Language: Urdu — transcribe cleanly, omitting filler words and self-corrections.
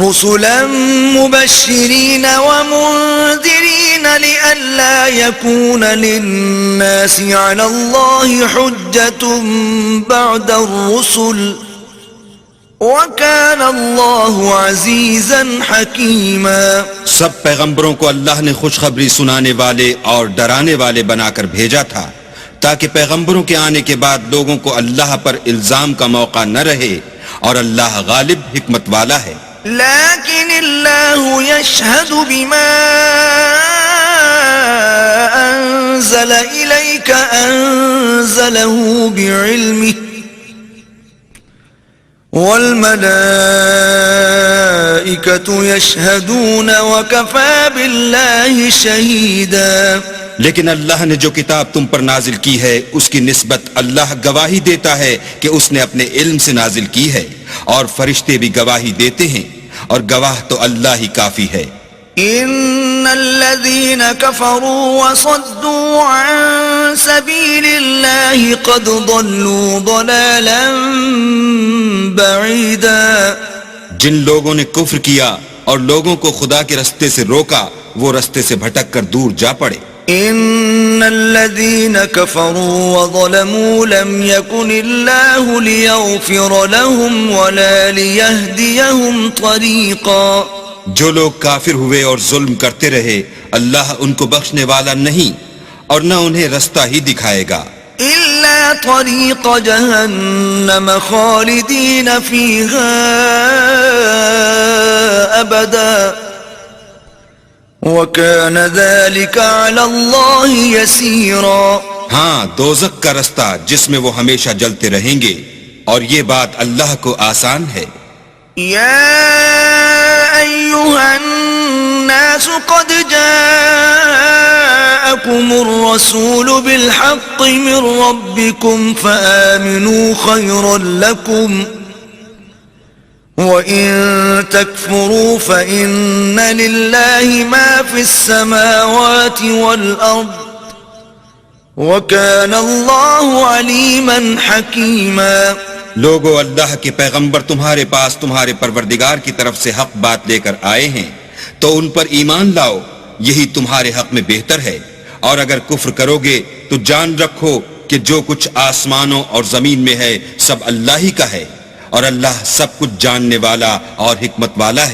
رسلا مبشرين ومنذرين لئلا يكون للناس على الله حجة بعد الرسل وَكَانَ اللَّهُ عَزِيزًا حَكِيمًا. سب پیغمبروں کو اللہ نے خوشخبری سنانے والے اور ڈرانے والے بنا کر بھیجا تھا تاکہ پیغمبروں کے آنے کے بعد لوگوں کو اللہ پر الزام کا موقع نہ رہے، اور اللہ غالب حکمت والا ہے. لیکن اللہ یشہد بما انزل الیک انزلہ بعلمہ والملائکۃ یشہدون وکفی باللہ شہیدا. لیکن اللہ نے جو کتاب تم پر نازل کی ہے اس کی نسبت اللہ گواہی دیتا ہے کہ اس نے اپنے علم سے نازل کی ہے، اور فرشتے بھی گواہی دیتے ہیں، اور گواہ تو اللہ ہی کافی ہے. ان الذين كفروا وصدوا عن سبيل الله قد ضلوا ضلالا بعيدا. جن لوگوں نے کفر کیا اور لوگوں کو خدا کے رستے سے روکا وہ رستے سے بھٹک کر دور جا پڑے. ان الذين كفروا وظلموا لم يكن الله ليغفر لهم ولا ليهديهم طريقا. جو لوگ کافر ہوئے اور ظلم کرتے رہے اللہ ان کو بخشنے والا نہیں اور نہ انہیں رستہ ہی دکھائے گا. الا طريق جهنم خالدين فيها ابدا وَكَانَ ذَلِكَ عَلَى اللَّهِ يَسِيرًا. ہاں، دوزخ کا رستہ جس میں وہ ہمیشہ جلتے رہیں گے، اور یہ بات اللہ کو آسان ہے. یا ایھا الناس قد جاءکم الرسول بالحق من ربکم فآمنوا خیرا لکم وَإِن تَكْفُرُوا فَإِنَّ لِلَّهِ مَا فِي السَّمَاوَاتِ وَالْأَرْضِ وَكَانَ اللَّهُ عَلِيمًا حَكِيمًا. لوگو، اللہ کے پیغمبر تمہارے پاس تمہارے پروردگار کی طرف سے حق بات لے کر آئے ہیں، تو ان پر ایمان لاؤ، یہی تمہارے حق میں بہتر ہے. اور اگر کفر کرو گے تو جان رکھو کہ جو کچھ آسمانوں اور زمین میں ہے سب اللہ ہی کا ہے، اور اللہ سب کچھ جاننے والا اور حکمت والا ہے.